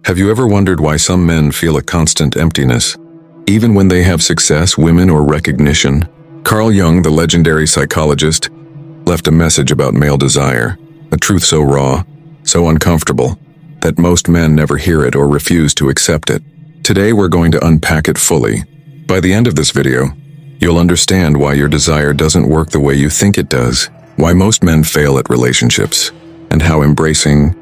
Have you ever wondered why some men feel a constant emptiness, even when they have success, women, or recognition? Carl Jung, the legendary psychologist, left a message about male desire, a truth so raw, so uncomfortable, that most men never hear it or refuse to accept it. Today we're going to unpack it fully. By the end of this video, you'll understand why your desire doesn't work the way you think it does, why most men fail at relationships, and how embracing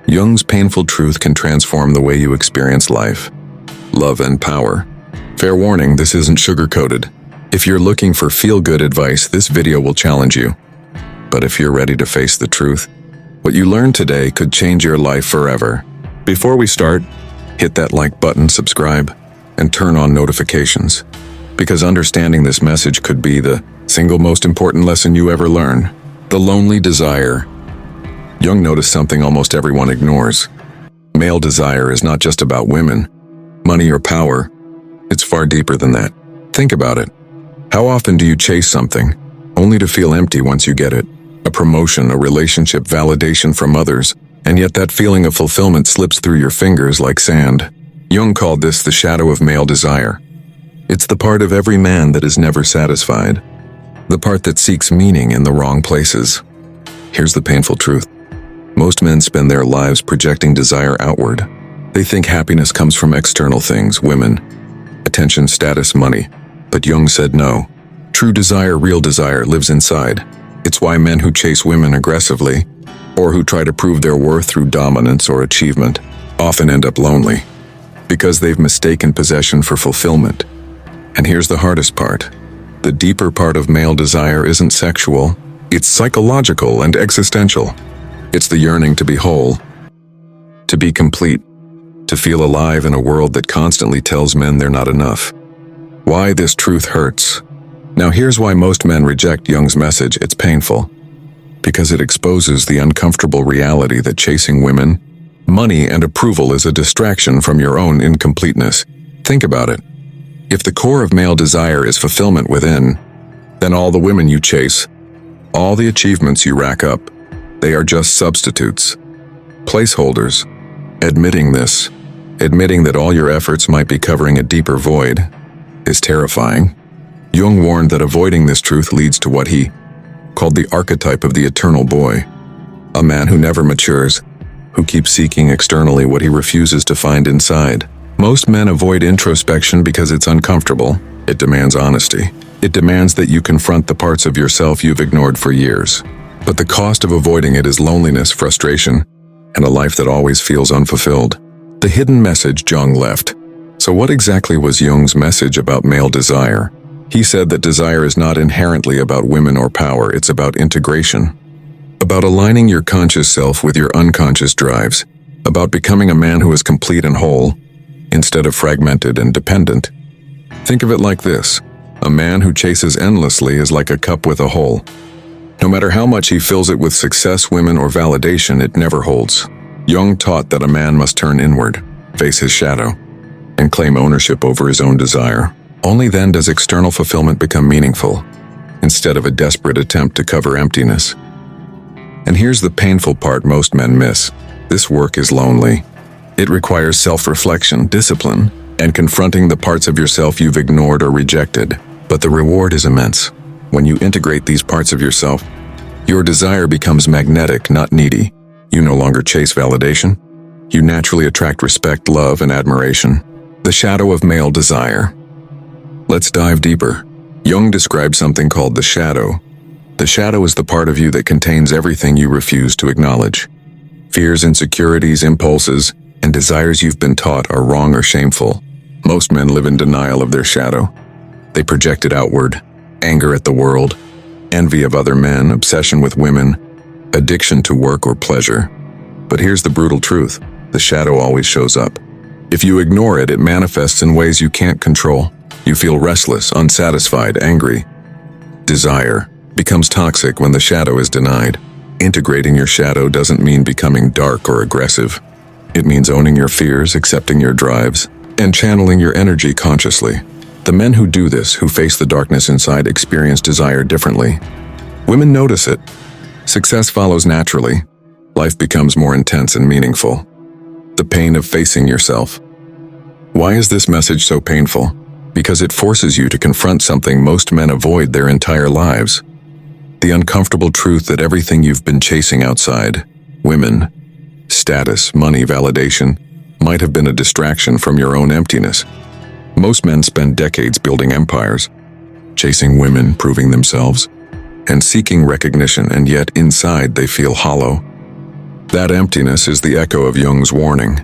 Jung's painful truth can transform the way you experience life, love, and power. Fair warning, this isn't sugar-coated. If you're looking for feel-good advice, this video will challenge you. But if you're ready to face the truth, what you learned today could change your life forever. Before we start, hit that like button, subscribe, and turn on notifications, because understanding this message could be the single most important lesson you ever learn. The lonely desire. Jung noticed something almost everyone ignores. Male desire is not just about women, money, or power. It's far deeper than that. Think about it. How often do you chase something, only to feel empty once you get it? A promotion, a relationship, validation from others, and yet that feeling of fulfillment slips through your fingers like sand. Jung called this the shadow of male desire. It's the part of every man that is never satisfied, the part that seeks meaning in the wrong places. Here's the painful truth. Most men spend their lives projecting desire outward. They think happiness comes from external things, women, attention, status, money. But Jung said no. True desire, real desire, lives inside. It's why men who chase women aggressively, or who try to prove their worth through dominance or achievement, often end up lonely, because they've mistaken possession for fulfillment. And here's the hardest part. The deeper part of male desire isn't sexual, it's psychological and existential. It's the yearning to be whole, to be complete, to feel alive in a world that constantly tells men they're not enough. Why this truth hurts. Now here's why most men reject Jung's message. It's painful, because it exposes the uncomfortable reality that chasing women, money, and approval is a distraction from your own incompleteness. Think about it. If the core of male desire is fulfillment within, then all the women you chase, all the achievements you rack up, they are just substitutes, placeholders. Admitting this, admitting that all your efforts might be covering a deeper void, is terrifying. Jung warned that avoiding this truth leads to what he called the archetype of the eternal boy, a man who never matures, who keeps seeking externally what he refuses to find inside. Most men avoid introspection because it's uncomfortable. It demands honesty. It demands that you confront the parts of yourself you've ignored for years. But the cost of avoiding it is loneliness, frustration, and a life that always feels unfulfilled. The hidden message Jung left. So what exactly was Jung's message about male desire? He said that desire is not inherently about women or power, it's about integration. About aligning your conscious self with your unconscious drives. About becoming a man who is complete and whole, instead of fragmented and dependent. Think of it like this. A man who chases endlessly is like a cup with a hole. No matter how much he fills it with success, women, or validation, it never holds. Jung taught that a man must turn inward, face his shadow, and claim ownership over his own desire. Only then does external fulfillment become meaningful, instead of a desperate attempt to cover emptiness. And here's the painful part most men miss. This work is lonely. It requires self-reflection, discipline, and confronting the parts of yourself you've ignored or rejected. But the reward is immense. When you integrate these parts of yourself, your desire becomes magnetic, not needy. You no longer chase validation. You naturally attract respect, love, and admiration. The shadow of male desire. Let's dive deeper. Jung described something called the shadow. The shadow is the part of you that contains everything you refuse to acknowledge. Fears, insecurities, impulses, and desires you've been taught are wrong or shameful. Most men live in denial of their shadow. They project it outward. Anger at the world, envy of other men, obsession with women, addiction to work or pleasure. But here's the brutal truth. The shadow always shows up. If you ignore it, it manifests in ways you can't control. You feel restless, unsatisfied, angry. Desire becomes toxic when the shadow is denied. Integrating your shadow doesn't mean becoming dark or aggressive. It means owning your fears, accepting your drives, and channeling your energy consciously. The men who do this, who face the darkness inside, experience desire differently. Women notice it. Success follows naturally. Life becomes more intense and meaningful. The pain of facing yourself. Why is this message so painful? Because it forces you to confront something most men avoid their entire lives. The uncomfortable truth that everything you've been chasing outside, women, status, money, validation, might have been a distraction from your own emptiness. Most men spend decades building empires, chasing women, proving themselves, and seeking recognition, and yet inside they feel hollow. That emptiness is the echo of Jung's warning.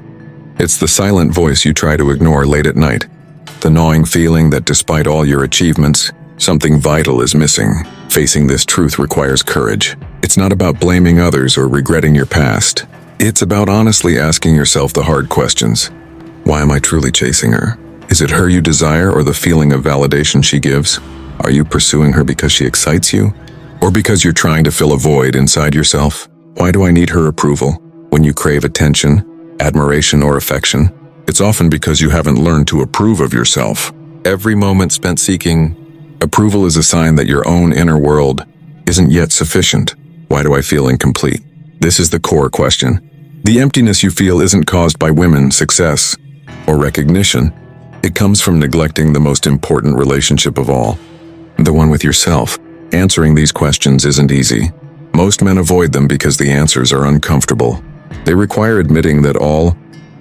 It's the silent voice you try to ignore late at night, the gnawing feeling that despite all your achievements, something vital is missing. Facing this truth requires courage. It's not about blaming others or regretting your past. It's about honestly asking yourself the hard questions. Why am I truly chasing her? Is it her you desire or the feeling of validation she gives? Are you pursuing her because she excites you? Or because you're trying to fill a void inside yourself? Why do I need her approval? When you crave attention, admiration, or affection, it's often because you haven't learned to approve of yourself. Every moment spent seeking approval is a sign that your own inner world isn't yet sufficient. Why do I feel incomplete? This is the core question. The emptiness you feel isn't caused by women, success, or recognition. It comes from neglecting the most important relationship of all, the one with yourself. Answering these questions isn't easy. Most men avoid them because the answers are uncomfortable. They require admitting that all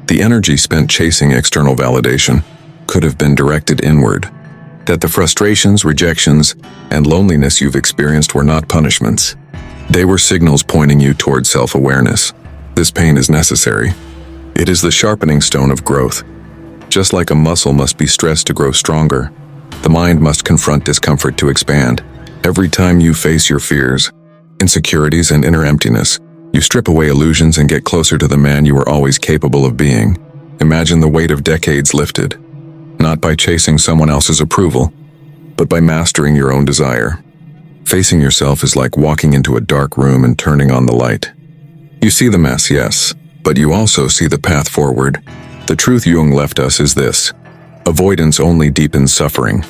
the energy spent chasing external validation could have been directed inward. That the frustrations, rejections, and loneliness you've experienced were not punishments. They were signals pointing you toward self-awareness. This pain is necessary. It is the sharpening stone of growth. Just like a muscle must be stressed to grow stronger, the mind must confront discomfort to expand. Every time you face your fears, insecurities, and inner emptiness, you strip away illusions and get closer to the man you were always capable of being. Imagine the weight of decades lifted, not by chasing someone else's approval, but by mastering your own desire. Facing yourself is like walking into a dark room and turning on the light. You see the mess, yes, but you also see the path forward. The truth Jung left us is this: avoidance only deepens suffering.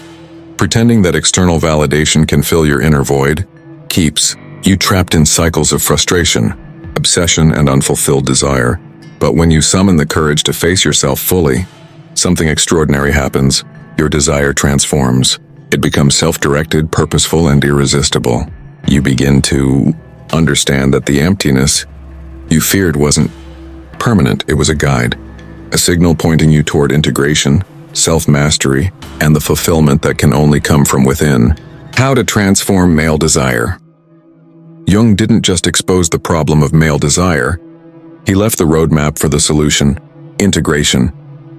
Pretending that external validation can fill your inner void keeps you trapped in cycles of frustration, obsession, and unfulfilled desire. But when you summon the courage to face yourself fully, something extraordinary happens. Your desire transforms. It becomes self-directed, purposeful, and irresistible. You begin to understand that the emptiness you feared wasn't permanent. It was a guide, a signal pointing you toward integration, self-mastery, and the fulfillment that can only come from within. How to transform male desire. Jung didn't just expose the problem of male desire. He left the roadmap for the solution: integration.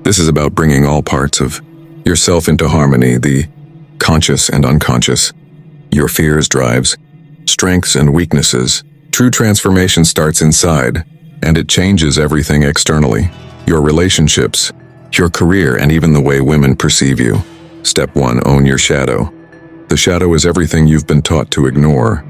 This is about bringing all parts of yourself into harmony, the conscious and unconscious, your fears, drives, strengths, and weaknesses. True transformation starts inside, and it changes everything externally: your relationships, your career, and even the way women perceive you. Step 1. Own your shadow. The shadow is everything you've been taught to ignore,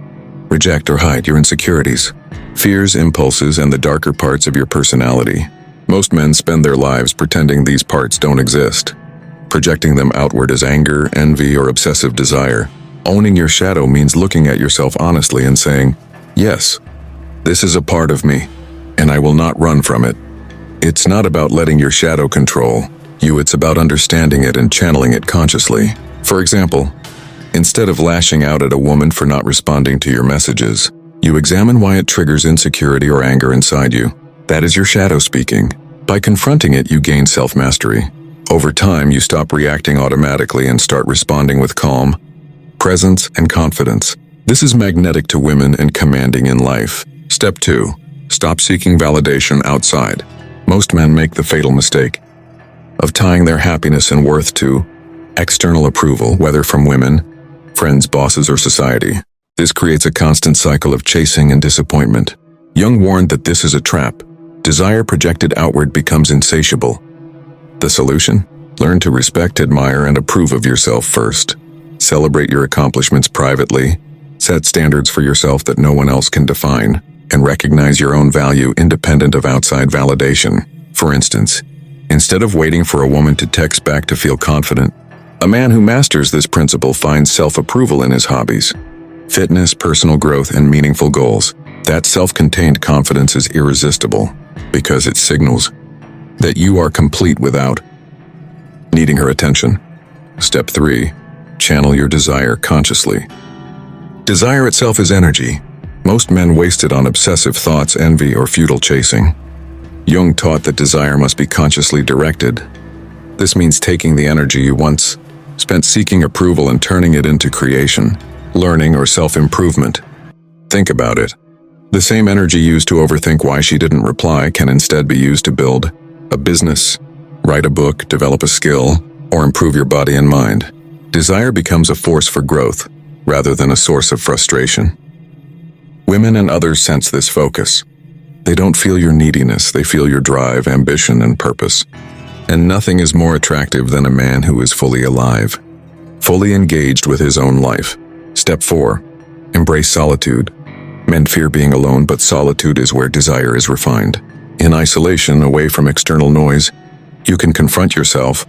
reject, or hide: your insecurities, fears, impulses, and the darker parts of your personality. Most men spend their lives pretending these parts don't exist, projecting them outward as anger, envy, or obsessive desire. Owning your shadow means looking at yourself honestly and saying, "Yes, this is a part of me, and I will not run from it." It's not about letting your shadow control you, it's about understanding it and channeling it consciously. For example, instead of lashing out at a woman for not responding to your messages, you examine why it triggers insecurity or anger inside you. That is your shadow speaking. By confronting it, you gain self-mastery. Over time, you stop reacting automatically and start responding with calm, presence, and confidence. This is magnetic to women and commanding in life. Step 2. Stop seeking validation outside. Most men make the fatal mistake of tying their happiness and worth to external approval, whether from women, friends, bosses, or society. This creates a constant cycle of chasing and disappointment. Jung warned that this is a trap. Desire projected outward becomes insatiable. The solution? Learn to respect, admire, and approve of yourself first. Celebrate your accomplishments privately. Set standards for yourself that no one else can define, and recognize your own value independent of outside validation. For instance, instead of waiting for a woman to text back to feel confident, a man who masters this principle finds self-approval in his hobbies, fitness, personal growth, and meaningful goals. That self-contained confidence is irresistible because it signals that you are complete without needing her attention. Step 3. Channel your desire consciously. Desire itself is energy. Most men waste it on obsessive thoughts, envy, or futile chasing. Jung taught that desire must be consciously directed. This means taking the energy you once spent seeking approval and turning it into creation, learning, or self-improvement. Think about it. The same energy used to overthink why she didn't reply can instead be used to build a business, write a book, develop a skill, or improve your body and mind. Desire becomes a force for growth, rather than a source of frustration. Women and others sense this focus. They don't feel your neediness, they feel your drive, ambition, and purpose. And nothing is more attractive than a man who is fully alive, fully engaged with his own life. Step 4. Embrace solitude. Men fear being alone, but solitude is where desire is refined. In isolation, away from external noise, you can confront yourself,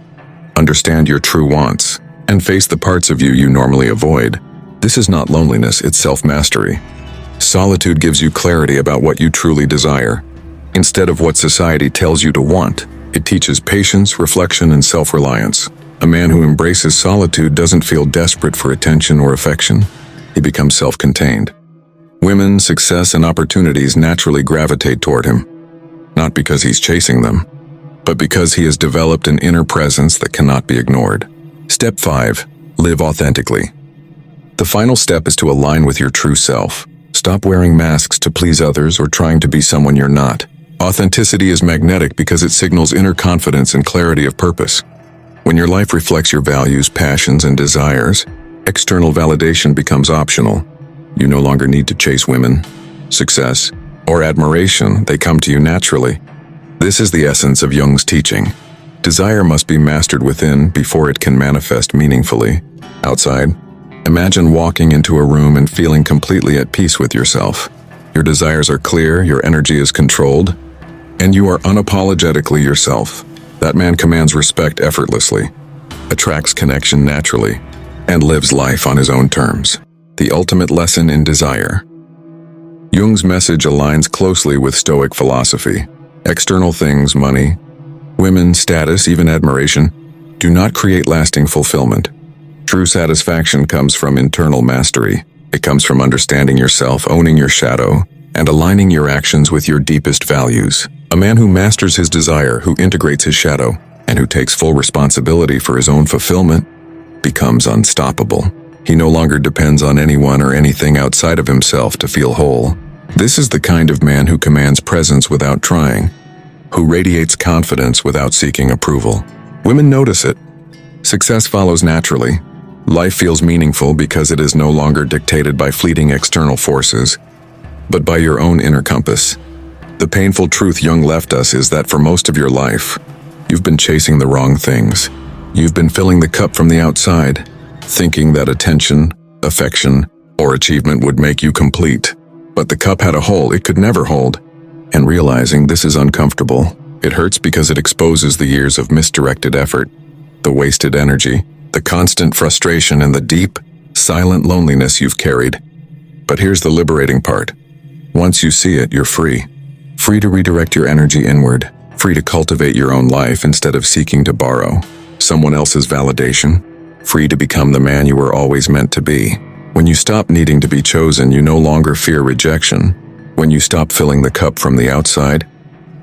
understand your true wants, and face the parts of you you normally avoid. This is not loneliness, it's self-mastery. Solitude gives you clarity about what you truly desire. Instead of what society tells you to want, it teaches patience, reflection, and self-reliance. A man who embraces solitude doesn't feel desperate for attention or affection. He becomes self-contained. Women, success, and opportunities naturally gravitate toward him, not because he's chasing them, but because he has developed an inner presence that cannot be ignored. Step 5. Live authentically. The final step is to align with your true self. Stop wearing masks to please others or trying to be someone you're not. Authenticity is magnetic because it signals inner confidence and clarity of purpose. When your life reflects your values, passions, and desires, external validation becomes optional. You no longer need to chase women, success, or admiration. They come to you naturally. This is the essence of Jung's teaching. Desire must be mastered within before it can manifest meaningfully outside. Imagine walking into a room and feeling completely at peace with yourself. Your desires are clear, your energy is controlled, and you are unapologetically yourself. That man commands respect effortlessly, attracts connection naturally, and lives life on his own terms. The ultimate lesson in desire. Jung's message aligns closely with Stoic philosophy. External things, money, women, status, even admiration, do not create lasting fulfillment. True satisfaction comes from internal mastery. It comes from understanding yourself, owning your shadow, and aligning your actions with your deepest values. A man who masters his desire, who integrates his shadow, and who takes full responsibility for his own fulfillment, becomes unstoppable. He no longer depends on anyone or anything outside of himself to feel whole. This is the kind of man who commands presence without trying, who radiates confidence without seeking approval. Women notice it. Success follows naturally. Life feels meaningful because it is no longer dictated by fleeting external forces, but by your own inner compass. The painful truth Jung left us is that for most of your life, you've been chasing the wrong things. You've been filling the cup from the outside, thinking that attention, affection, or achievement would make you complete. But the cup had a hole it could never hold, and realizing this is uncomfortable. It hurts because it exposes the years of misdirected effort, the wasted energy, the constant frustration, and the deep, silent loneliness you've carried. But here's the liberating part. Once you see it, you're free. Free to redirect your energy inward, free to cultivate your own life instead of seeking to borrow someone else's validation, free to become the man you were always meant to be. When you stop needing to be chosen, you no longer fear rejection. When you stop filling the cup from the outside,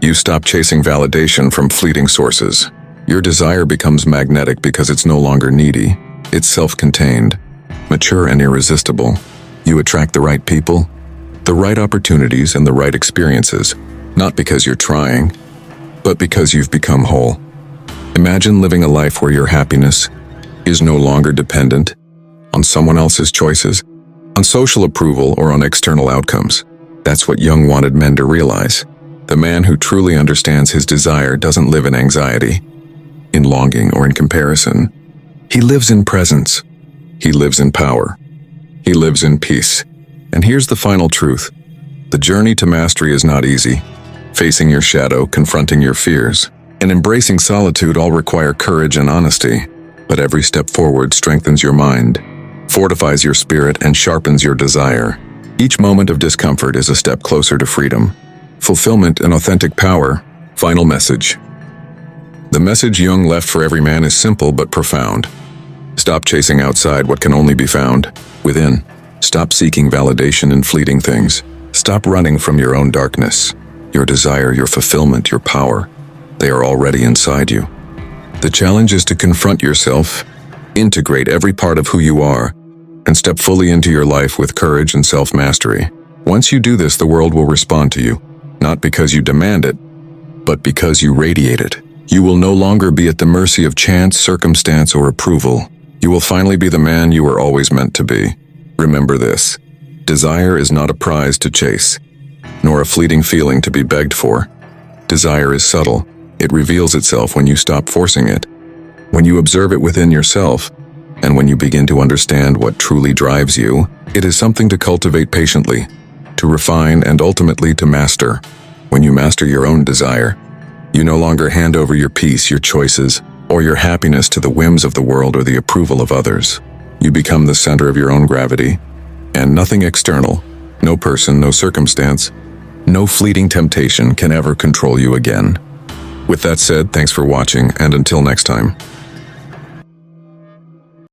you stop chasing validation from fleeting sources. Your desire becomes magnetic because it's no longer needy. It's self-contained, mature, and irresistible. You attract the right people, the right opportunities, and the right experiences, not because you're trying, but because you've become whole. Imagine living a life where your happiness is no longer dependent on someone else's choices, on social approval, or on external outcomes. That's what Jung wanted men to realize. The man who truly understands his desire doesn't live in anxiety, in longing, or in comparison. He lives in presence. He lives in power. He lives in peace. And here's the final truth. The journey to mastery is not easy. Facing your shadow, confronting your fears, and embracing solitude all require courage and honesty. But every step forward strengthens your mind, fortifies your spirit, and sharpens your desire. Each moment of discomfort is a step closer to freedom, fulfillment, and authentic power. Final message. The message Jung left for every man is simple but profound. Stop chasing outside what can only be found within. Stop seeking validation in fleeting things. Stop running from your own darkness. Your desire, your fulfillment, your power, they are already inside you. The challenge is to confront yourself, integrate every part of who you are, and step fully into your life with courage and self-mastery. Once you do this, the world will respond to you, not because you demand it, but because you radiate it. You will no longer be at the mercy of chance, circumstance, or approval. You will finally be the man you were always meant to be. Remember this: desire is not a prize to chase, nor a fleeting feeling to be begged for. Desire is subtle. It reveals itself when you stop forcing it, when you observe it within yourself, and when you begin to understand what truly drives you. It is something to cultivate patiently, to refine, and ultimately to master. When you master your own desire, you no longer hand over your peace, your choices, or your happiness to the whims of the world or the approval of others. You become the center of your own gravity, and nothing external, no person, no circumstance, no fleeting temptation can ever control you again. With that said, thanks for watching, and until next time.